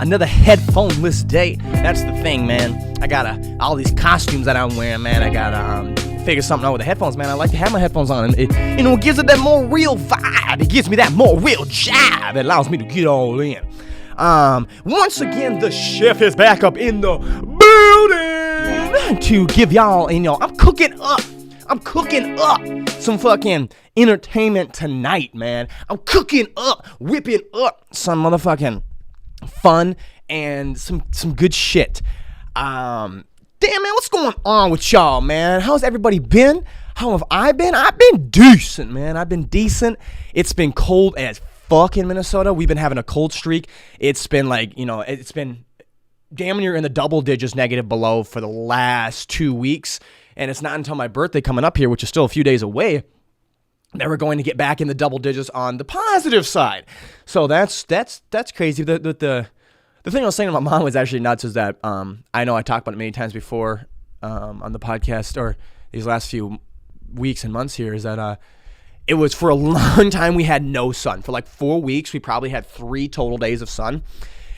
another headphone-less day. That's the thing, man. I gotta, all these costumes that I'm wearing, man, I gotta figure something out with the headphones, man. I like to have my headphones on, and it gives it that more real vibe. It gives me that more real jive. It allows me to get all in. Once again, the chef is back up in the building to give y'all, I'm cooking up some fucking entertainment tonight, man. I'm cooking up, whipping up some motherfucking fun and some good shit. Damn, man, what's going on with y'all, man? How's everybody been? How have I been? I've been decent, man. I've been decent. It's been cold as fuck in Minnesota. We've been having a cold streak. It's been like, it's been damn near in the double digits negative below for the last 2 weeks. And it's not until my birthday coming up here, which is still a few days away, that we're going to get back in the double digits on the positive side. So that's crazy. The thing I was saying to my mom was actually nuts is that I know I talked about it many times before on the podcast or these last few weeks and months here, is that it was for a long time we had no sun. For like 4 weeks, we probably had 3 total days of sun.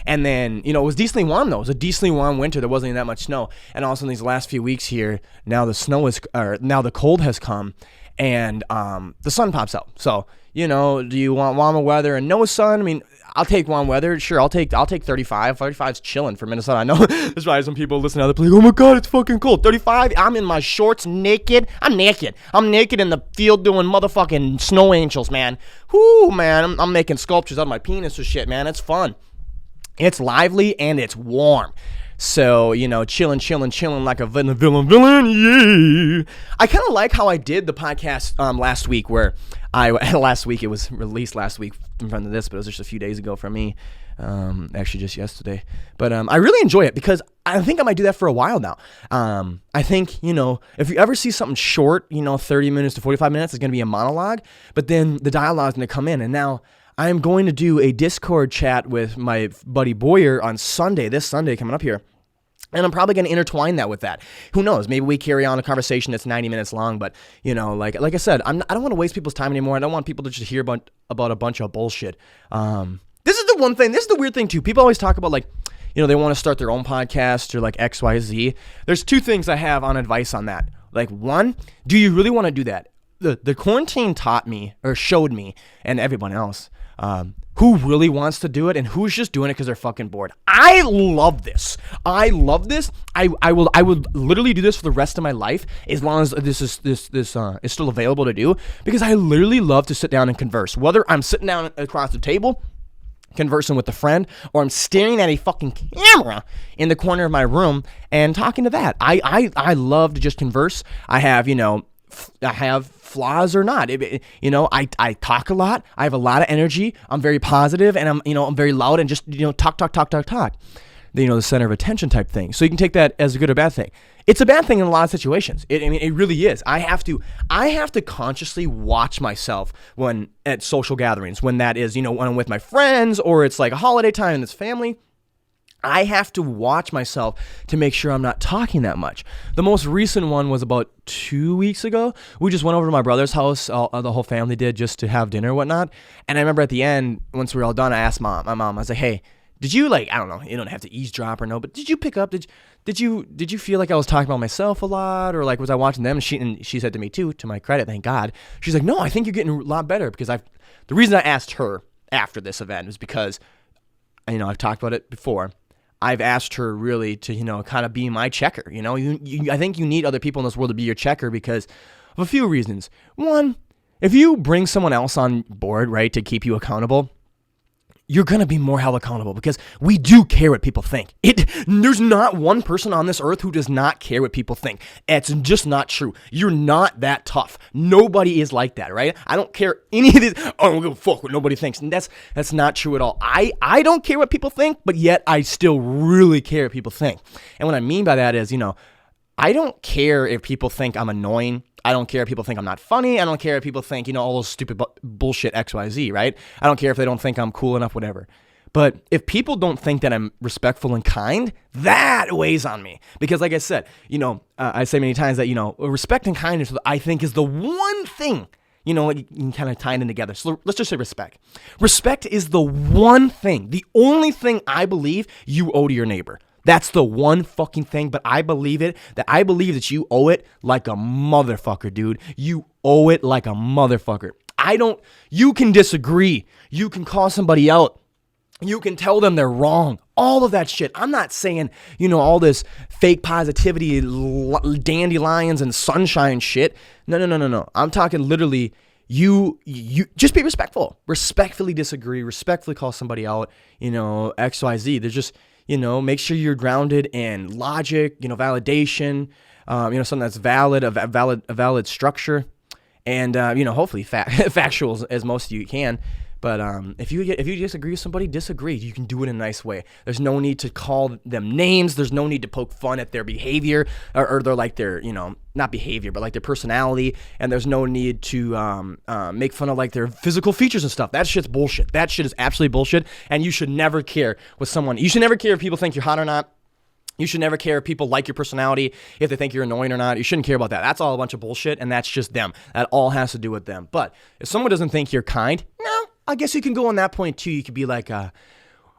And then, it was decently warm, though. It was a decently warm winter. There wasn't even that much snow. And also in these last few weeks here, now the cold has come and the sun pops out. So, do you want warmer weather and no sun? I mean, I'll take warm weather. Sure, I'll take 35. 35's chilling for Minnesota. I know there's probably some people listening to other places. Oh my God, it's fucking cold. 35, I'm in my shorts naked. I'm naked in the field doing motherfucking snow angels, man. Whoo, man, I'm making sculptures out of my penis or shit, man. It's fun. It's lively and it's warm. So, chilling like a villain, yeah. I kind of like how I did the podcast last week, where it was released last week in front of this, but it was just a few days ago for me, actually just yesterday. But I really enjoy it because I think I might do that for a while now. I think, if you ever see something short, 30 minutes to 45 minutes, it's going to be a monologue, but then the dialogue is going to come in, and now I'm going to do a Discord chat with my buddy Boyer on this Sunday coming up here. And I'm probably going to intertwine that with that. Who knows? Maybe we carry on a conversation that's 90 minutes long. But, like I said, I don't want to waste people's time anymore. I don't want people to just hear about a bunch of bullshit. This is the one thing. This is the weird thing, too. People always talk about, like, they want to start their own podcast or, like, XYZ. There's 2 things I have on advice on that. Like, one, do you really want to do that? The quarantine taught me, or showed me, and everyone else, who really wants to do it and who's just doing it because they're fucking bored. I love this. I would literally do this for the rest of my life as long as this is still available to do, because I literally love to sit down and converse. Whether I'm sitting down across the table conversing with a friend, or I'm staring at a fucking camera in the corner of my room and talking to that. I love to just converse. I have flaws or not. I talk a lot. I have a lot of energy. I'm very positive, and I'm very loud and just, talk. The center of attention type thing. So you can take that as a good or bad thing. It's a bad thing in a lot of situations. It really is. I have to consciously watch myself when at social gatherings, when that is, when I'm with my friends, or it's like a holiday time and it's family. I have to watch myself to make sure I'm not talking that much. The most recent one was about 2 weeks ago. We just went over to my brother's house, the whole family did, just to have dinner and whatnot. And I remember at the end, once we were all done, I asked my mom, I was like, hey, did you, I don't know, you don't have to eavesdrop or no, but did you pick up, did you feel like I was talking about myself a lot, or was I watching them? And she said to me too, to my credit, thank God, she's like, no, I think you're getting a lot better, because the reason I asked her after this event was because, I've talked about it before. I've asked her really to, kind of be my checker. I think you need other people in this world to be your checker because of a few reasons. One, if you bring someone else on board, right, to keep you accountable, you're going to be more held accountable, because we do care what people think. There's not one person on this earth who does not care what people think. It's just not true. You're not that tough. Nobody is like that, right? I don't care any of this. I don't give a fuck what nobody thinks. And that's not true at all. I don't care what people think, but yet I still really care what people think. And what I mean by that is, I don't care if people think I'm annoying. I don't care if people think I'm not funny. I don't care if people think, all those stupid bullshit XYZ, right? I don't care if they don't think I'm cool enough, whatever. But if people don't think that I'm respectful and kind, that weighs on me. Because like I said, I say many times that, respect and kindness, I think, is the one thing, You know, you can kind of tie it in together. So let's just say respect. Respect is the one thing, the only thing I believe you owe to your neighbor. That's the one fucking thing, but I believe that you owe it like a motherfucker, dude. You owe it like a motherfucker. You can disagree. You can call somebody out. You can tell them they're wrong. All of that shit. I'm not saying, all this fake positivity, dandelions and sunshine shit. No. I'm talking literally, you just be respectful. Respectfully disagree. Respectfully call somebody out, XYZ. There's just, make sure you're grounded in logic, validation, something that's valid, a valid structure, and, hopefully factual as most of you can. But if you disagree with somebody, disagree. You can do it in a nice way. There's no need to call them names. There's no need to poke fun at their behavior or their not behavior, but like their personality. And there's no need to make fun of like their physical features and stuff. That shit's bullshit. That shit is absolutely bullshit. And you should never care with someone. You should never care if people think you're hot or not. You should never care if people like your personality, if they think you're annoying or not. You shouldn't care about that. That's all a bunch of bullshit, and that's just them. That all has to do with them. But if someone doesn't think you're kind, no, I guess you can go on that point too. You could be like,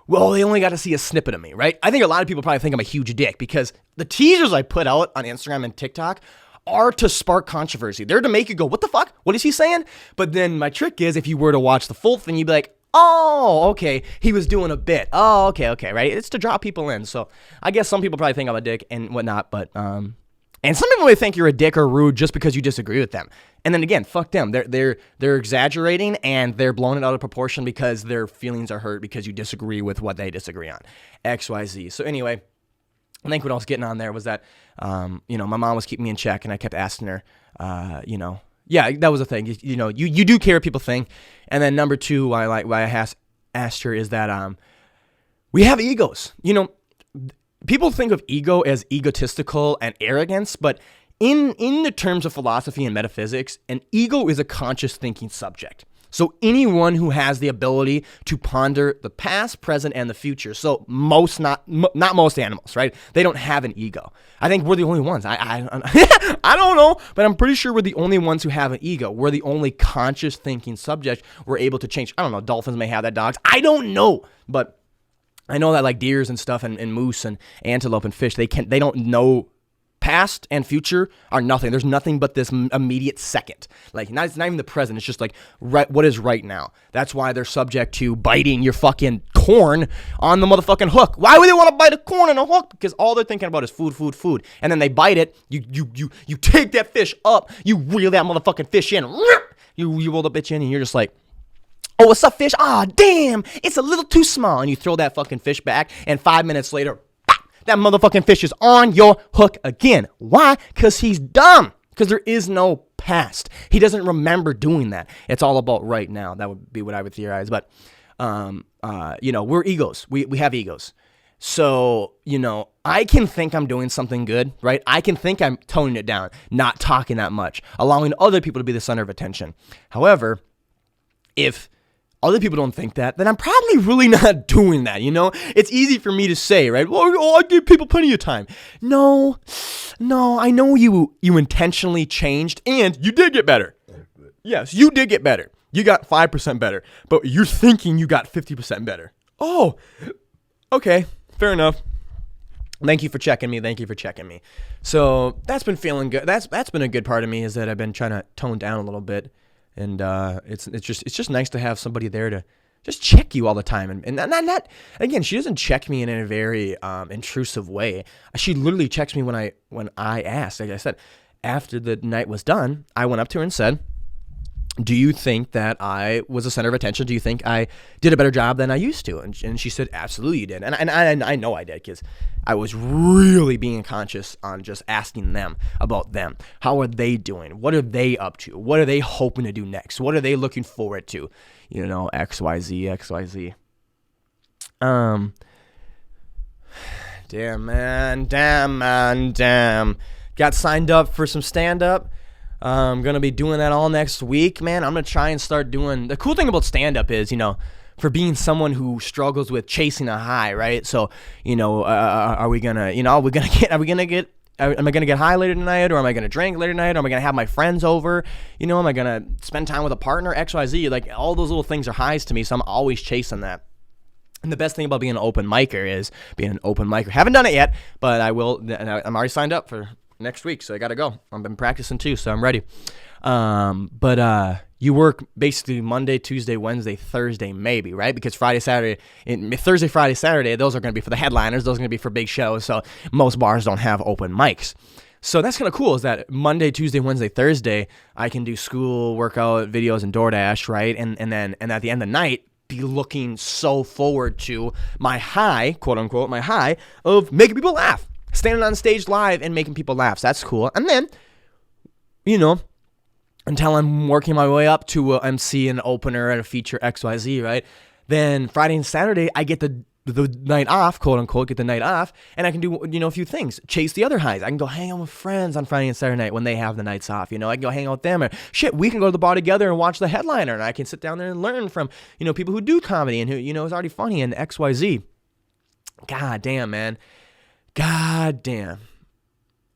well, they only got to see a snippet of me, right? I think a lot of people probably think I'm a huge dick because the teasers I put out on Instagram and TikTok are to spark controversy. They're to make you go, what the fuck? What is he saying? But then my trick is if you were to watch the full thing, you'd be like, oh, okay, he was doing a bit. Oh, okay, right? It's to draw people in. So I guess some people probably think I'm a dick and whatnot, but and some people may think you're a dick or rude just because you disagree with them. And then again, fuck them. They're exaggerating and they're blowing it out of proportion because their feelings are hurt because you disagree with what they disagree on. XYZ. So anyway, I think what I was getting on there was that my mom was keeping me in check and I kept asking her, yeah, that was the thing. You do care what people think. And then number two, why I asked her is that we have egos. People think of ego as egotistical and arrogance, but in the terms of philosophy and metaphysics, an ego is a conscious thinking subject. So anyone who has the ability to ponder the past, present, and the future. So not most animals, right? They don't have an ego. I think we're the only ones. I don't know, but I'm pretty sure we're the only ones who have an ego. We're the only conscious thinking subject we're able to change. I don't know. Dolphins may have that. Dogs. I don't know, but I know that like deers and stuff and moose and antelope and fish, they don't know. Past and future are nothing. There's nothing but this immediate second. Like, it's not even the present. It's just like what is right now. That's why they're subject to biting your fucking corn on the motherfucking hook. Why would they want to bite a corn on a hook? Because all they're thinking about is food. And then they bite it. You take that fish up. You reel that motherfucking fish in. You roll the bitch in and you're just like, oh, what's up, fish? Ah, damn, it's a little too small. And you throw that fucking fish back. And 5 minutes later, that motherfucking fish is on your hook again. Why? Because he's dumb. Because there is no past. He doesn't remember doing that. It's all about right now. That would be what I would theorize. But, we're egos. We have egos. So, I can think I'm doing something good, right? I can think I'm toning it down, not talking that much, allowing other people to be the center of attention. However, if other people don't think that, then I'm probably really not doing that, It's easy for me to say, right? Well, I give people plenty of time. No, I know you intentionally changed and you did get better. Yes, you did get better. You got 5% better, but you're thinking you got 50% better. Oh, okay, fair enough. Thank you for checking me. So that's been feeling good. That's been a good part of me is that I've been trying to tone down a little bit. And it's just nice to have somebody there to just check you all the time. And not again, she doesn't check me in a very intrusive way. She literally checks me when I ask. Like I said, after the night was done, I went up to her and said, do you think that I was a center of attention? Do you think I did a better job than I used to? And she said, absolutely you did. And I know I did because I was really being conscious on just asking them about them. How are they doing? What are they up to? What are they hoping to do next? What are they looking forward to? XYZ. Damn. Got signed up for some stand-up. I'm going to be doing that all next week, man. I'm going to try and start doing... The cool thing about stand-up is, for being someone who struggles with chasing a high, right? So, are we going to get am I going to get high later tonight, or am I going to drink later tonight, or am I going to have my friends over? You know, am I going to spend time with a partner? XYZ. Like, all those little things are highs to me, so I'm always chasing that. And the best thing about being an open micer is being an open micer. Haven't done it yet, but I will. And I'm already signed up for next week, so I got to go. I've been practicing too, so I'm ready. You work basically Monday, Tuesday, Wednesday, Thursday, maybe, right? Because Friday, Saturday, Thursday, Friday, Saturday, those are going to be for the headliners. Those are going to be for big shows. So most bars don't have open mics. So that's kind of cool, is that Monday, Tuesday, Wednesday, Thursday, I can do school, workout, videos, and DoorDash, right? And then at the end of the night, be looking so forward to my high, quote unquote, my high of making people laugh, standing on stage live and making people laugh. So that's cool. And then, you know, until I'm working my way up to a MC, an opener, and a feature XYZ, right? Then Friday and Saturday, I get the night off, quote unquote, get the night off, and I can do, you know, a few things. Chase the other highs. I can go hang out with friends on Friday and Saturday night when they have the nights off. You know, I can go hang out with them. Or shit, we can go to the bar together and watch the headliner, and I can sit down there and learn from, you know, people who do comedy and who, you know, is already funny and XYZ. God damn, man. God damn.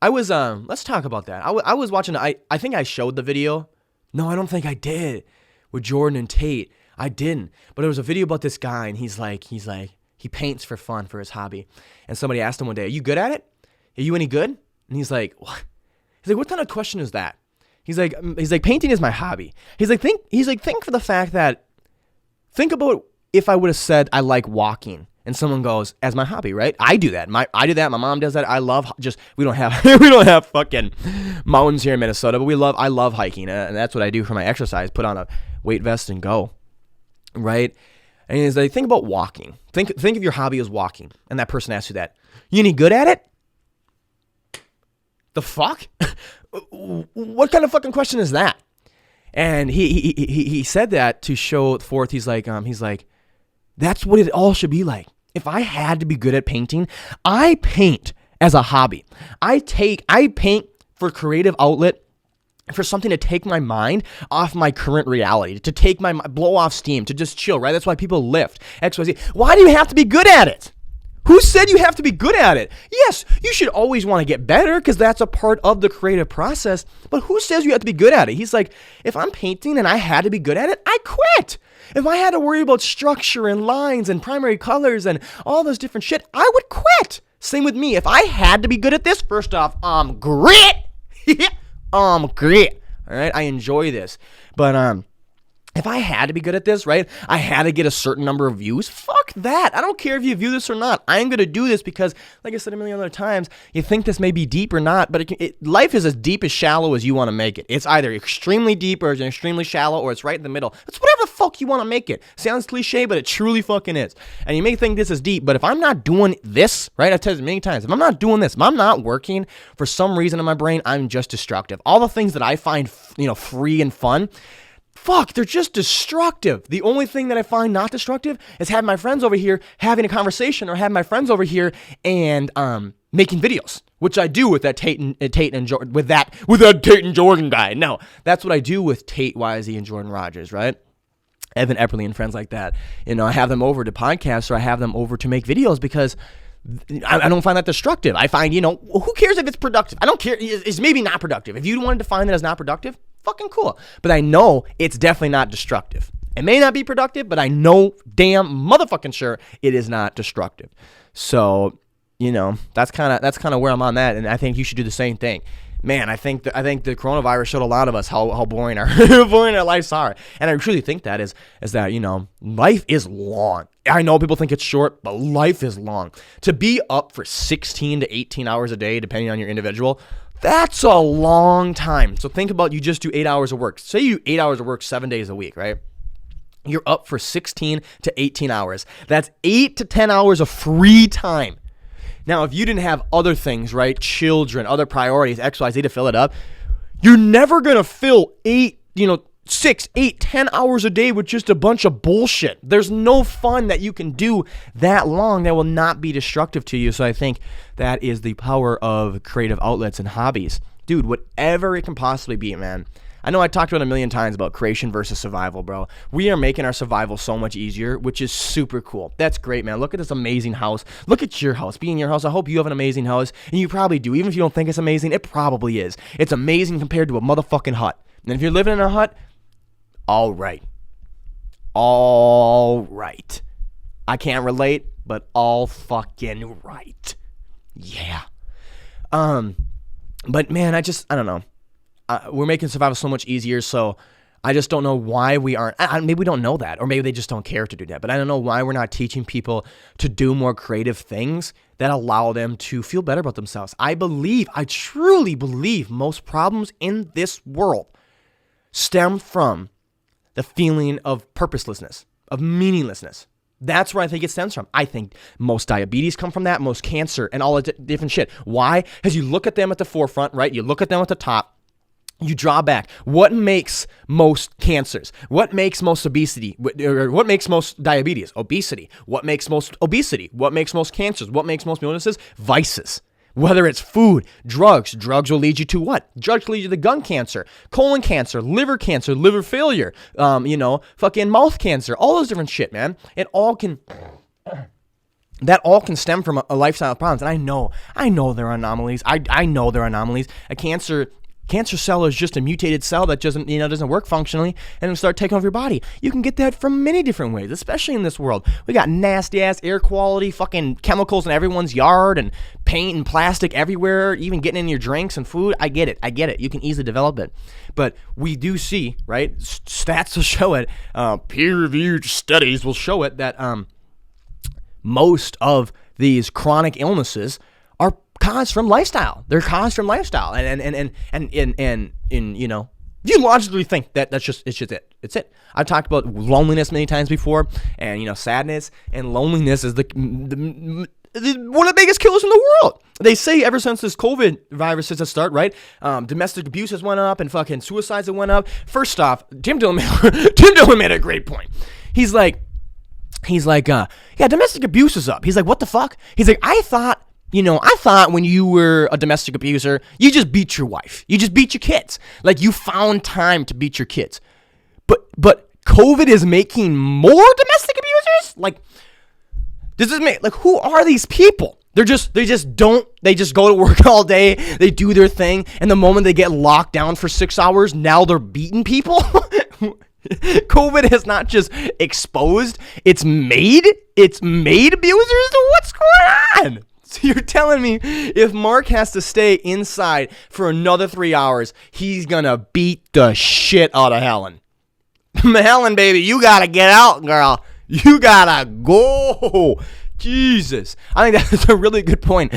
I was, let's talk about that. I was watching, I think I showed the video. No, I don't think I did. With Jordan and Tate. I didn't. But there was a video about this guy, and he's like, he paints for fun, for his hobby. And somebody asked him one day, are you good at it? Are you any good? And he's like, what? He's like, what kind of question is that? He's like, painting is my hobby. He's like, think for the fact that, think about if I would have said I like walking. And someone goes, as my hobby, right? I do that. I do that. My mom does that. I love we don't have fucking mountains here in Minnesota, but I love hiking. And that's what I do for my exercise. Put on a weight vest and go, right? And he's like, think about walking. Think of your hobby as walking. And that person asks you that. You any good at it? The fuck? What kind of fucking question is that? And he said that to show forth, he's like, that's what it all should be like. If I had to be good at painting, I paint as a hobby. I paint for creative outlet, for something to take my mind off my current reality, to take my blow off steam, to just chill, right? That's why people lift, XYZ. Why do you have to be good at it? Who said you have to be good at it? Yes, you should always want to get better because that's a part of the creative process, but who says you have to be good at it? He's like, if I'm painting and I had to be good at it, I quit. If I had to worry about structure and lines and primary colors and all those different shit, I would quit. Same with me. If I had to be good at this, first off, I'm great. I'm great. All right, I enjoy this. But if I had to be good at this, right, I had to get a certain number of views. Fuck that. I don't care if you view this or not. I'm going to do this because, like I said a million other times, you think this may be deep or not, but life is as deep as shallow as you want to make it. It's either extremely deep or it's extremely shallow or it's right in the middle. It's whatever the fuck you want to make it. Sounds cliche, but it truly fucking is. And you may think this is deep, but if I'm not doing this, right, I've said it many times, if I'm not doing this, if I'm not working for some reason in my brain, I'm just destructive. All the things that I find, free and fun, fuck, they're just destructive. The only thing that I find not destructive is having my friends over here having a conversation or having my friends over here and making videos, which I do with that Tate and Jordan guy. No, that's what I do with Tate, YZ, and Jordan Rogers, right? Evan Epperly and friends like that. I have them over to podcasts or I have them over to make videos because I don't find that destructive. I find, who cares if it's productive? I don't care. It's maybe not productive. If you want to define that as not productive, fucking cool. But I know it's definitely not destructive. It may not be productive, but I know damn motherfucking sure it is not destructive. So, that's kind of where I'm on that, and I think you should do the same thing. Man, I think the coronavirus showed a lot of us how boring our boring our lives are, and I truly think that is that life is long. I know people think it's short, but life is long. To be up for 16 to 18 hours a day, depending on your individual, that's a long time. So think about you just do 8 hours of work. Say you do 8 hours of work 7 days a week, right? You're up for 16 to 18 hours. That's 8 to 10 hours of free time. Now, if you didn't have other things, right, children, other priorities, XYZ to fill it up, you're never going to fill 6, 8, 10 hours a day with just a bunch of bullshit. There's no fun that you can do that long that will not be destructive to you. So I think that is the power of creative outlets and hobbies. Dude, whatever it can possibly be, man. I know I talked about a million times about creation versus survival, bro. We are making our survival so much easier, which is super cool. That's great, man. Look at this amazing house. Look at your house. Be in your house. I hope you have an amazing house, and you probably do. Even if you don't think it's amazing, it probably is. It's amazing compared to a motherfucking hut. And if you're living in a hut, all right. All right. I can't relate, but all fucking right. Yeah. But man, I don't know. We're making survival so much easier, so I just don't know why we aren't. Maybe we don't know that, or maybe they just don't care to do that. But I don't know why we're not teaching people to do more creative things that allow them to feel better about themselves. I truly believe most problems in this world stem from the feeling of purposelessness, of meaninglessness. That's where I think it stems from. I think most diabetes come from that, most cancer and all the different shit. Why? Because you look at them at the forefront, right? You look at them at the top. You draw back. What makes most cancers? What makes most obesity? Or what makes most diabetes? Obesity. What makes most obesity? What makes most cancers? What makes most illnesses? Vices. Whether it's food, drugs will lead you to what? Drugs lead you to gun cancer, colon cancer, liver failure, fucking mouth cancer, all those different shit, man. That all can stem from a lifestyle of problems. And I know there are anomalies. I know there are anomalies. A cancer cell is just a mutated cell that doesn't work functionally, and it'll start taking over your body. You can get that from many different ways, especially in this world. We got nasty ass air quality, fucking chemicals in everyone's yard, and paint and plastic everywhere, even getting in your drinks and food. I get it. You can easily develop it. But we do see, right? Stats will show it. Peer-reviewed studies will show it that most of these chronic illnesses are caused from lifestyle. They're caused from lifestyle, and if you logically think that it's just it. It's it. I've talked about loneliness many times before, and sadness and loneliness is one of the biggest killers in the world. They say ever since this COVID virus has started, right? Domestic abuse has went up and fucking suicides have went up. First off, Tim Dillon made a great point. He's like, yeah, domestic abuse is up. He's like, what the fuck? He's like, I thought when you were a domestic abuser, you just beat your wife. You just beat your kids. Like, you found time to beat your kids. But COVID is making more domestic abusers? Like, does this make, like, who are these people? They just go to work all day, they do their thing, and the moment they get locked down for 6 hours, now they're beating people? COVID has not just exposed, it's made abusers? What's going on? So you're telling me if Mark has to stay inside for another 3 hours, he's gonna beat the shit out of Helen. Helen, baby, you gotta get out, girl. You gotta go. Jesus. I think that's a really good point.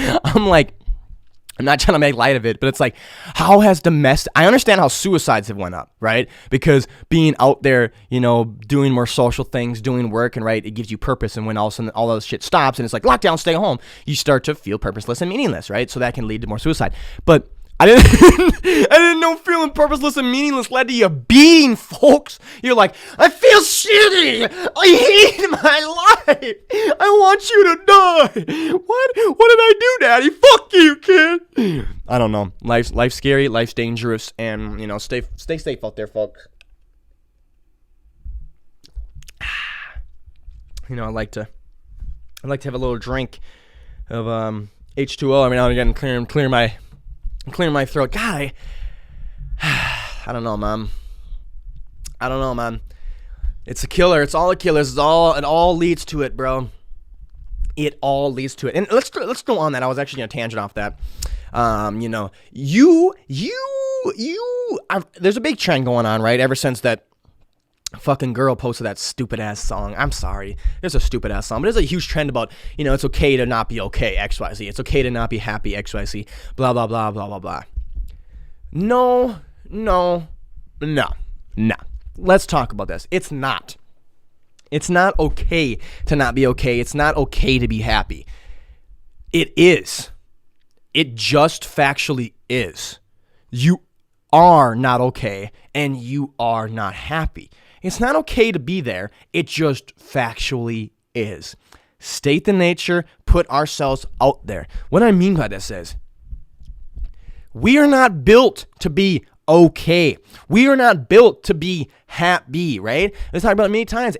I'm not trying to make light of it, but it's like, how has I understand how suicides have went up, right? Because being out there, doing more social things, doing work, and right, it gives you purpose. And when all of a sudden all those shit stops and it's like, lockdown, stay home, you start to feel purposeless and meaningless, right? So that can lead to more suicide. But I didn't know feeling purposeless and meaningless led to you beating folks. You're like, I feel shitty. I hate my life. I want you to die. What did I do, Daddy? Fuck you, kid. I don't know. Life's scary. Life's dangerous. And, stay safe out there, folks. I like to have a little drink of H2O every now and again, clear my throat. God, I don't know, man. It's a killer. It's all a killer. It all leads to it, bro. It all leads to it. And let's go on that. I was actually on a tangent off that. There's a big trend going on, right? Ever since that fucking girl posted that stupid ass song. I'm sorry. It's a stupid ass song, but there's a huge trend about, it's okay to not be okay, XYZ. It's okay to not be happy, XYZ. Blah, blah, blah, blah, blah, blah. No. Let's talk about this. It's not okay to not be okay. It's not okay to be happy. It is. It just factually is. You are not okay and you are not happy. It's not okay to be there. It just factually is. State the nature, put ourselves out there. What I mean by this is, we are not built to be okay. We are not built to be happy, right? Let's talk about it many times.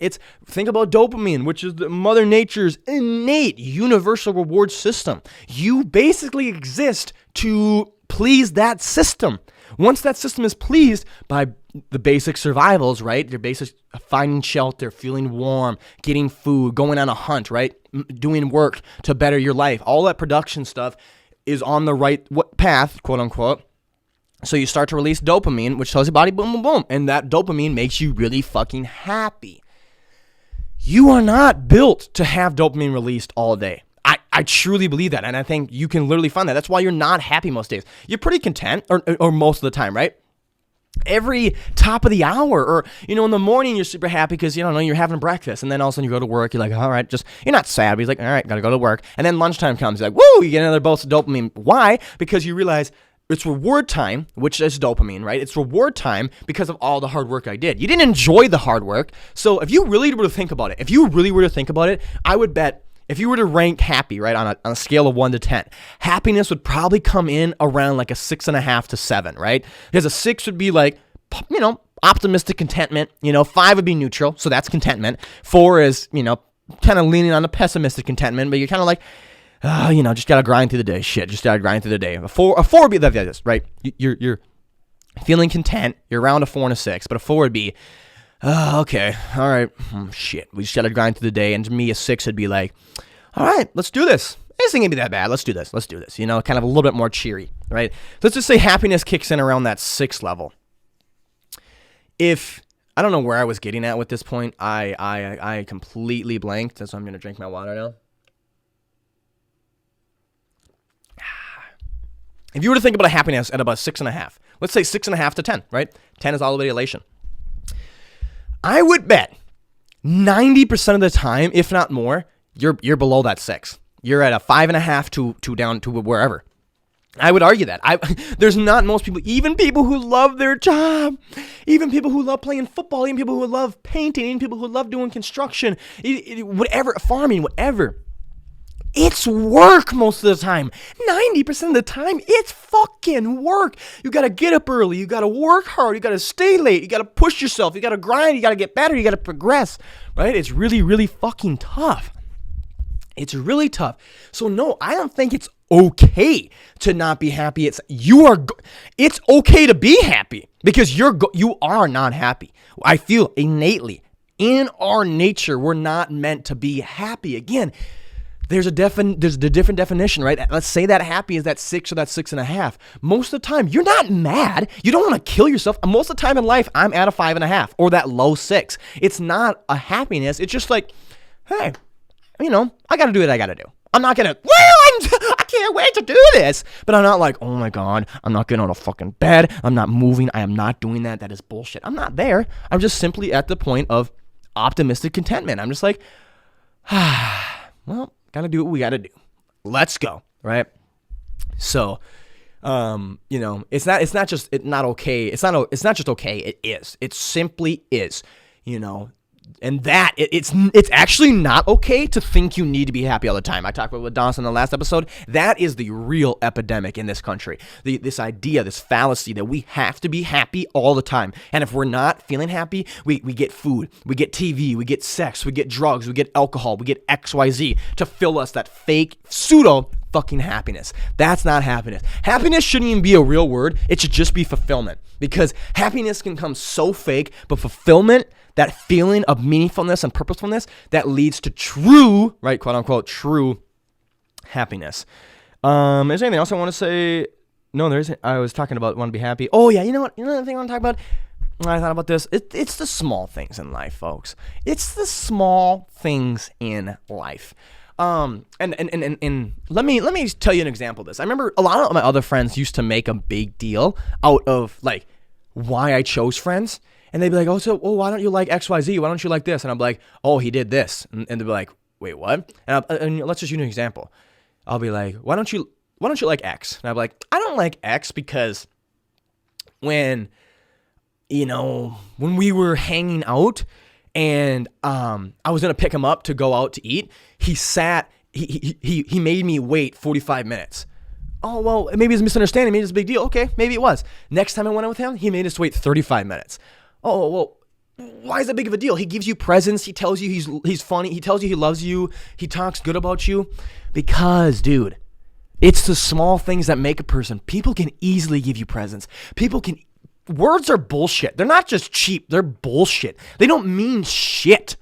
Think about dopamine, which is Mother Nature's innate universal reward system. You basically exist to please that system. Once that system is pleased by the basic survivals, right? Your basic finding shelter, feeling warm, getting food, going on a hunt, right? Doing work to better your life. All that production stuff is on the right path, quote unquote. So you start to release dopamine, which tells your body boom, boom, boom. And that dopamine makes you really fucking happy. You are not built to have dopamine released all day. I truly believe that. And I think you can literally find that. That's why you're not happy most days. You're pretty content, or most of the time, right? Every top of the hour, or, in the morning, you're super happy because, you're having breakfast. And then all of a sudden you go to work. You're like, all right, you're not sad, but you're like, all right, got to go to work. And then lunchtime comes. You're like, woo, you get another dose of dopamine. Why? Because you realize it's reward time, which is dopamine, right? It's reward time because of all the hard work I did. You didn't enjoy the hard work. So if you really were to think about it, I would bet if you were to rank happy, right, on a scale of 1 to 10, happiness would probably come in around like a 6.5 to 7, right? Because a 6 would be like, optimistic contentment. 5 would be neutral, so that's contentment. 4 is, kind of leaning on the pessimistic contentment, but you're kind of like, just gotta grind through the day. Shit, just gotta grind through the day. A 4 would be this, right? You're feeling content. You're around a 4 and a 6, but a 4 would be, okay, all right, shit, we just gotta grind through the day. And to me, a 6 would be like, all right, let's do this. This ain't gonna be that bad. Let's do this. Kind of a little bit more cheery, right? Let's just say happiness kicks in around that 6 level. If I don't know where I was getting at with this point, I completely blanked. So I'm gonna drink my water now. If you were to think about a happiness at about 6.5, let's say 6.5 to 10, right? 10 is all the way to elation. I would bet 90% of the time, if not more, you're below that 6. You're at a 5.5 to down to wherever. I would argue that. There's not most people, even people who love their job, even people who love playing football, even people who love painting, even people who love doing construction, whatever, farming, whatever. It's work most of the time. 90% of the time, it's fucking work. You got to get up early. You got to work hard. You got to stay late. You got to push yourself. You got to grind. You got to get better. You got to progress, right? It's really, really fucking tough. It's really tough. So no, I don't think it's okay to not be happy. It's okay to be happy because you are not happy. I feel innately in our nature, we're not meant to be happy. Again, there's a different definition, right? Let's say that happy is that 6 or that 6.5. Most of the time, you're not mad. You don't want to kill yourself. Most of the time in life, I'm at a 5.5 or that low 6. It's not a happiness. It's just like, hey, I got to do what I got to do. I'm not going to, I can't wait to do this. But I'm not like, oh my God, I'm not getting out of fucking bed. I'm not moving. I am not doing that. That is bullshit. I'm not there. I'm just simply at the point of optimistic contentment. I'm just like, well, got to do what we got to do. Let's go. Right. So, it's not just okay. It's not just okay. It is. It simply is, and that it's actually not okay to think you need to be happy all the time. I talked about with Dawson in the last episode. That is the real epidemic in this country. This idea, this fallacy that we have to be happy all the time. And if we're not feeling happy, we get food, we get TV, we get sex, we get drugs, we get alcohol, we get XYZ to fill us that fake pseudo fucking happiness. That's not happiness. Happiness shouldn't even be a real word. It should just be fulfillment, because happiness can come so fake, but fulfillment, that feeling of meaningfulness and purposefulness, that leads to true, right, quote unquote, true happiness. Is there anything else I want to say? No, there isn't. I was talking about want to be happy. Oh yeah, you know what? You know the thing I want to talk about? I thought about this. It's the small things in life, folks. It's the small things in life. And let me tell you an example of this. I remember a lot of my other friends used to make a big deal out of like why I chose friends. And they'd be like, why don't you like XYZ? Why don't you like this? And I'm like, oh, he did this. And they'd be like, wait, what? And let's just use an example. I'll be like, why don't you like X? And I'm like, I don't like X because when we were hanging out and I was going to pick him up to go out to eat, he made me wait 45 minutes Oh, well, maybe it's a misunderstanding. Maybe it's a big deal. Okay, maybe it was. Next time I went out with him, he made us wait 35 minutes. Oh, well, why is that big of a deal? He gives you presents. He tells you he's funny. He tells you he loves you. He talks good about you. Because, dude, it's the small things that make a person. People can easily give you presents. Words are bullshit. They're not just cheap. They're bullshit. They don't mean shit.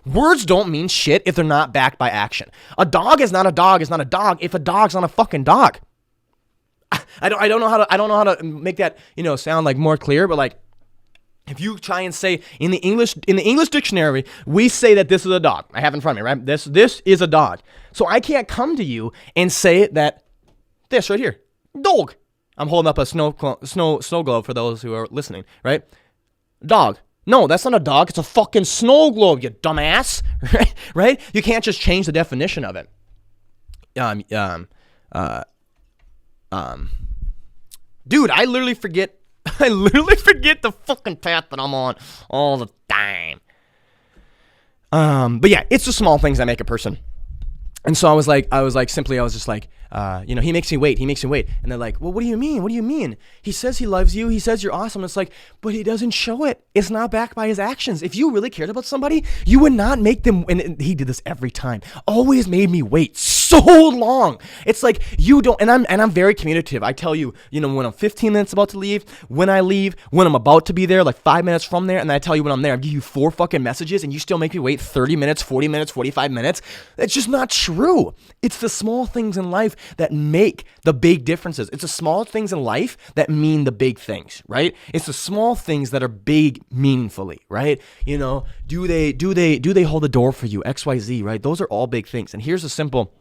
Words don't mean shit if they're not backed by action. A dog is not a dog if a dog's not a fucking dog. I don't know how to make that, sound like more clear, but like, if you try and say in the English dictionary, we say that this is a dog. I have it in front of me, right? This is a dog. So I can't come to you and say that this right here, dog. I'm holding up a snow globe for those who are listening, right? Dog. No, that's not a dog. It's a fucking snow globe, you dumbass. Right? You can't just change the definition of it. Dude, I literally forget the fucking path that I'm on all the time. But yeah, it's the small things that make a person. And so I was just like, he makes me wait. And they're like, well, what do you mean? He says he loves you. He says you're awesome. It's like, but he doesn't show it. It's not backed by his actions. If you really cared about somebody, you would not make them, and he did this every time, always made me wait so long. It's like, you don't, and I'm very communicative. I tell you, when I'm 15 minutes about to leave, when I leave, when I'm about to be there, like 5 minutes from there, and then I tell you when I'm there. I give you 4 fucking messages, and you still make me wait 30 minutes, 40 minutes, 45 minutes. That's just not true. It's the small things in life that make the big differences. It's the small things in life that mean the big things, right? It's the small things that are big meaningfully, right? Do they hold the door for you? XYZ, right? Those are all big things. And here's a simple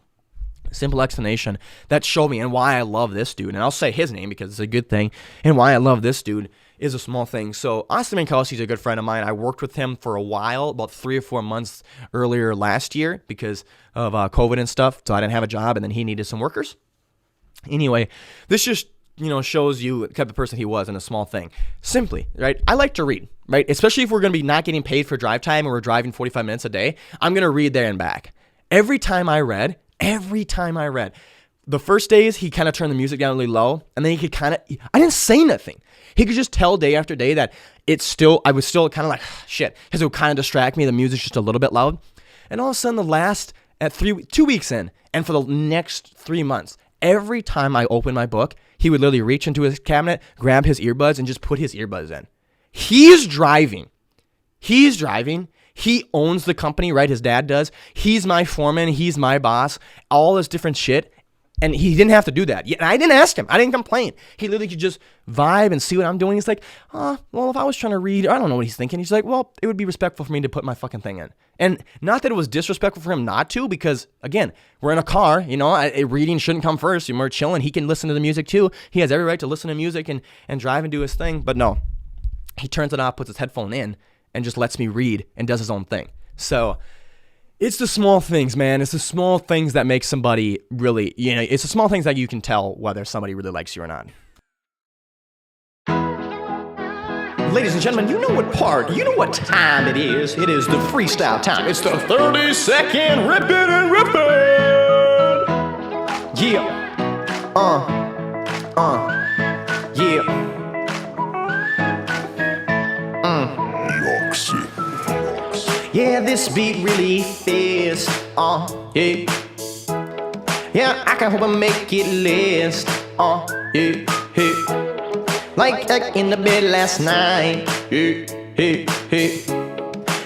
explanation that showed me and why I love this dude. And I'll say his name because it's a good thing. And why I love this dude is a small thing. So TMKS, he's a good friend of mine. I worked with him for a while, about 3 or 4 months earlier last year because of COVID and stuff. So I didn't have a job, and then he needed some workers. Anyway, this just shows you the type of person he was in a small thing. Simply, right? I like to read, right? Especially if we're going to be not getting paid for drive time and we're driving 45 minutes a day. I'm going to read there and back. Every time I read, the first days he kind of turned the music down really low, and then he could I didn't say nothing. He could just tell day after day that I was still kind of like, shit, because it would kind of distract me. The music's just a little bit loud. And all of a sudden, 2 weeks in, and for the next 3 months, every time I opened my book, he would literally reach into his cabinet, grab his earbuds, and just put his earbuds in. He's driving. He owns the company, right? His dad does. He's my foreman. He's my boss. All this different shit. And he didn't have to do that. And I didn't ask him. I didn't complain. He literally could just vibe and see what I'm doing. He's like, well, if I was trying to read, I don't know what he's thinking. He's like, well, it would be respectful for me to put my fucking thing in. And not that it was disrespectful for him not to, because, again, we're in a car. Reading shouldn't come first. We're chilling. He can listen to the music too. He has every right to listen to music and drive and do his thing. But no, he turns it off, puts his headphone in, and just lets me read and does his own thing. So it's the small things, man. It's the small things that make somebody really, it's the small things that you can tell whether somebody really likes you or not. Ladies and gentlemen, you know what time it is. It is the freestyle time. It's the 30-second rip it and rip it. Yeah. Yeah. Yeah, this beat really is, yeah. Yeah, I can hope I make it last, yeah. Like in the bed last night, yeah.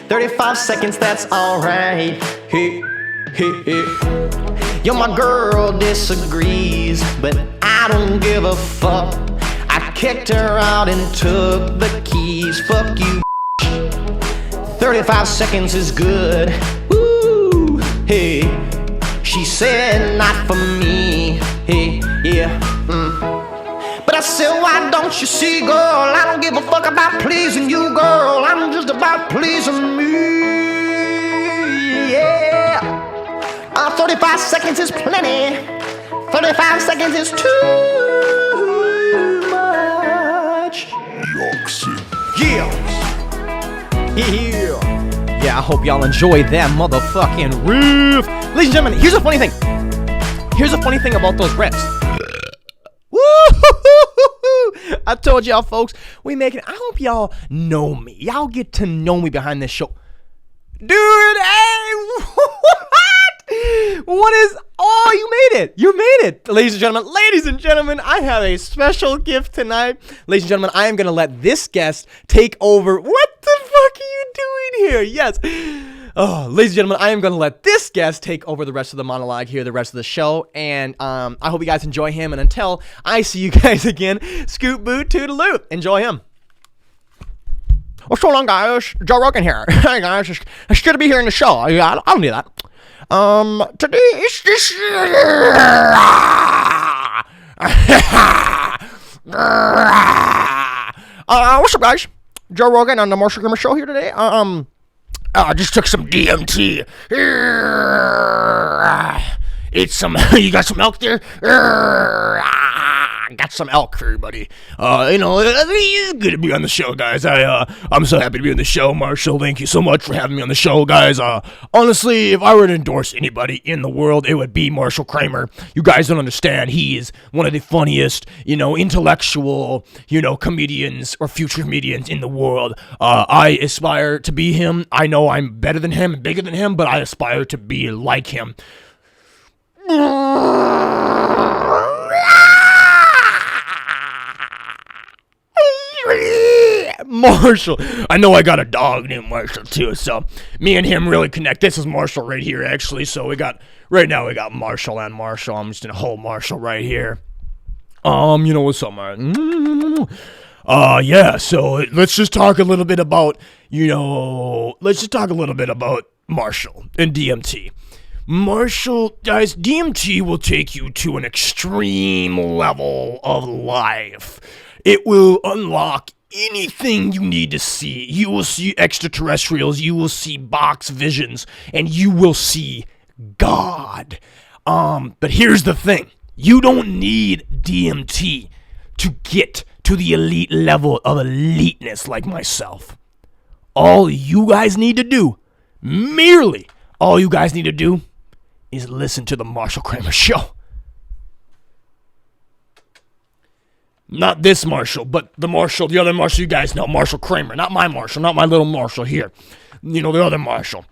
35 seconds, that's alright, yeah. Yo, my girl disagrees, but I don't give a fuck. I kicked her out and took the keys, fuck you. 35 seconds is good. Woo, hey. She said not for me. Hey, yeah. But I said, why don't you see, girl? I don't give a fuck about pleasing you, girl. I'm just about pleasing me. Yeah. 35 seconds is plenty. 35 seconds is too much. Yeah. Yeah, I hope y'all enjoyed that motherfucking riff. Ladies and gentlemen, here's a funny thing. Here's a funny thing about those riffs. I told y'all, folks, I hope y'all know me. Y'all get to know me behind this show. Dude, hey, what is, oh, you made it. You made it. Ladies and gentlemen, I have a special gift tonight. Ladies and gentlemen, I am going to let this guest take over. What the fuck are you doing here? Yes. Oh, ladies and gentlemen, I am going to let this guest take over the rest of the monologue here, the rest of the show, and I hope you guys enjoy him, and until I see you guys again, scoot boot toodaloo. Enjoy him. What's going on, guys? Joe Rogan here. Hey, guys, it's good to be here in the show. I don't need that. Today is this... what's up, guys? Joe Rogan on the Marshal Kramer show here today. I just took some DMT. Ate some... You got some elk there? Got some elk for everybody. It's good to be on the show, guys. I'm so happy to be on the show, Marshal. Thank you so much for having me on the show, guys. Honestly, if I were to endorse anybody in the world, it would be Marshal Kramer. You guys don't understand. He is one of the funniest, intellectual, comedians or future comedians in the world. I aspire to be him. I know I'm better than him, bigger than him, but I aspire to be like him. Marshal. I know I got a dog named Marshal too, so me and him really connect. This is Marshal right here, actually. So right now we got Marshal and Marshal. I'm just gonna hold Marshal right here. What's up, man? Yeah. So let's just talk a little bit about, Marshal and DMT. Marshal, guys, DMT will take you to an extreme level of life. It will unlock anything you need to see. You will see extraterrestrials, you will see box visions, and you will see God. But here's the thing. You don't need DMT to get to the elite level of eliteness like myself. All you guys need to do, is listen to the Marshal Kramer show. Not this Marshal, but the other Marshal you guys know, Marshal Kramer. Not my Marshal, not my little Marshal here. The other Marshal.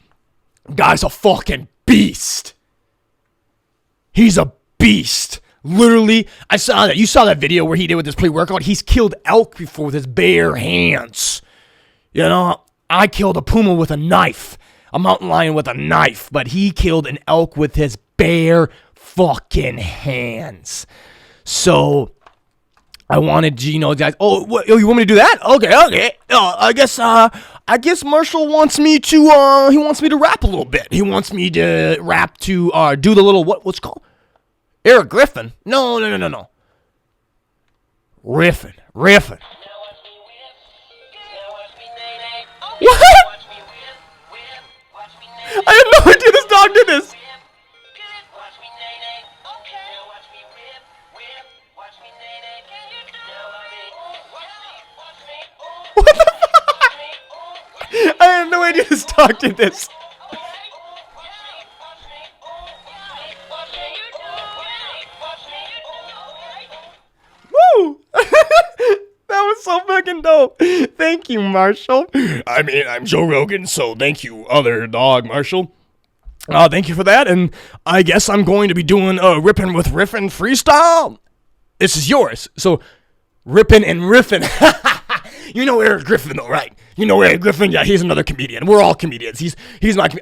Guy's a fucking beast. He's a beast. Literally, I saw that. You saw that video where he did with his pre-workout. He's killed elk before with his bare hands. I killed a puma with a knife. A mountain lion with a knife. But he killed an elk with his bare fucking hands. So... I wanted to, guys. Oh, what, you want me to do that? Okay. I guess Marshal wants me to. He wants me to rap a little bit. He wants me to rap to do the little what's it called? Eric Griffin? No. Riffin. What? I had no idea this dog did this. What the fuck? I had no idea this dog did this. Woo! That was so fucking dope. Thank you, Marshal. I mean, I'm Joe Rogan, so thank you, other dog, Marshal. Thank you for that, and I guess I'm going to be doing a Rippin' with Riffin' freestyle. This is yours, so Rippin' and Riffin'. You know Eric Griffin, though, right? You know Eric Griffin? Yeah, he's another comedian. We're all comedians. He's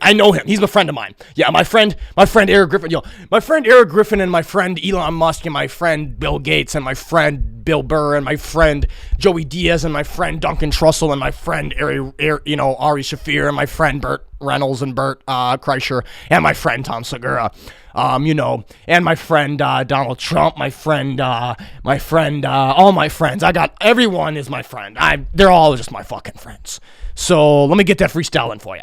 I know him. He's a friend of mine. Yeah, my friend Eric Griffin. My friend Eric Griffin and my friend Elon Musk and my friend Bill Gates and my friend Bill Burr and my friend Joey Diaz and my friend Duncan Trussell and my friend Ari Shafir and my friend Burt Reynolds and Burt Kreischer and my friend Tom Segura. And my friend Donald Trump, all my friends. Everyone is my friend. They're all just my fucking friends. So let me get that freestyling for you.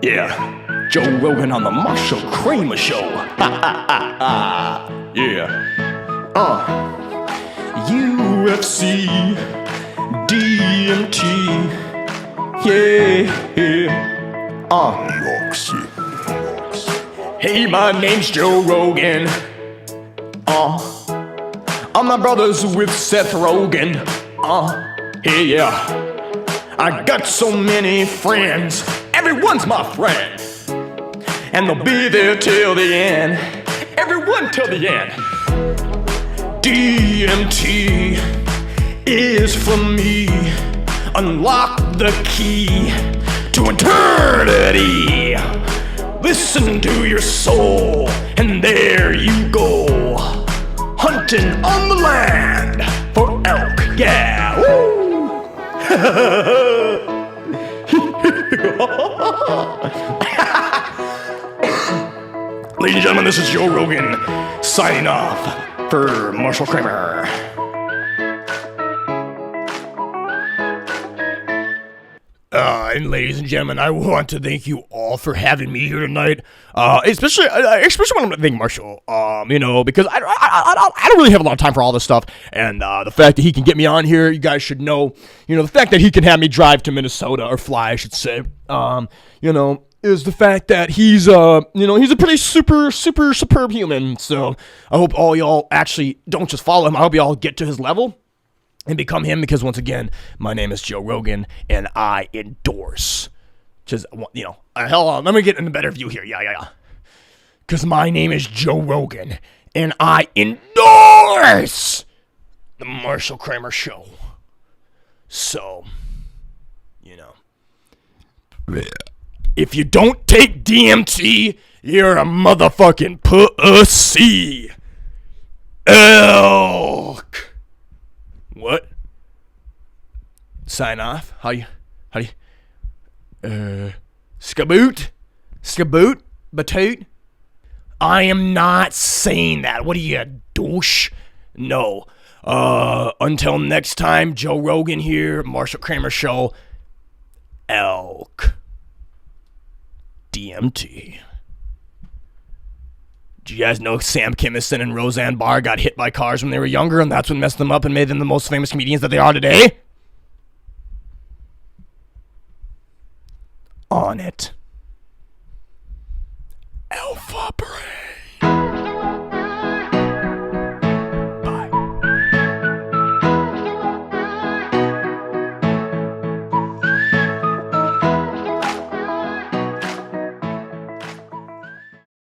Yeah, Joe Rogan on the Marshal Kramer show. Yeah. UFC, DMT. Yeah. Hey, my name's Joe Rogan. All my brothers with Seth Rogan. Hey, yeah. I got so many friends. Everyone's my friend. And they'll be there till the end. Everyone till the end. DMT is for me. Unlock the key to eternity. Listen to your soul, and there you go. Hunting on the land for elk, yeah. Woo! Ladies and gentlemen, this is Joe Rogan signing off for Marshal Kramer. And ladies and gentlemen, I want to thank you all for having me here tonight. Especially when I'm thanking Marshal. Because I don't really have a lot of time for all this stuff, and the fact that he can get me on here, you guys should know. The fact that he can have me drive to Minnesota, or fly, I should say. Is the fact that he's a pretty super superb human. So I hope all y'all actually don't just follow him. I hope y'all get to his level and become him, because once again, my name is Joe Rogan, and I endorse. Hell on, let me get in a better view here. Yeah. Because my name is Joe Rogan, and I endorse the Marshal Kramer Show. So, if you don't take DMT, you're a motherfucking pussy. Elk. What? Sign off? How do you? Skaboot? Batoot? I am not saying that. What are you, a douche? No. Until next time, Joe Rogan here, Marshal Kramer Show. Elk. DMT. Do you guys know Sam Kinison and Roseanne Barr got hit by cars when they were younger, and that's what messed them up and made them the most famous comedians that they are today? On it.